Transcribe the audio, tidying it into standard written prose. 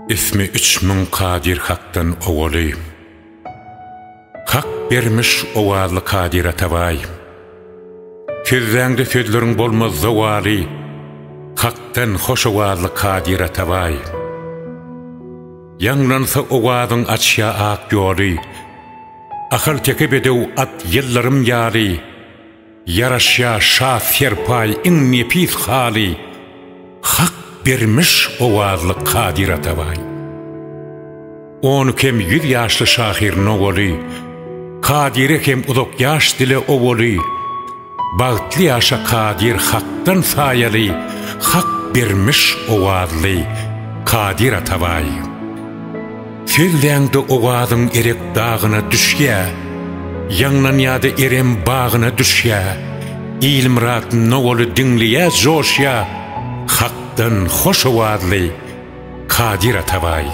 İsmi 3000 Kadir Hak'tan oğlu. Hak vermiş oğalı Kadir atavay. Sözlerinde sözlerin bolmaz zavali. Hak'tan hoş oğalı Kadir atavay. Yanlansa oğadın açya ak yori. Akıl tekip edev at yıllarım yari. Yaraşya şah serpay in nefis hali. Hak vermiş oğalı Kadir atavay. 10 kem 100 yaşlı şahir noğoli. Kadir'e kem uzak yaş dile ovoli. Bağıtlı yaşa Kadir Hak'tan sayali. Hak vermiş oğalı Kadir atavay. Sözlerinde oğadın erek dağına düşya. Yanlan yadı erem bağına düşya. İlmrat noğolu dinliye zoşya. Hak'tan hoş oğalı Kadir atavay.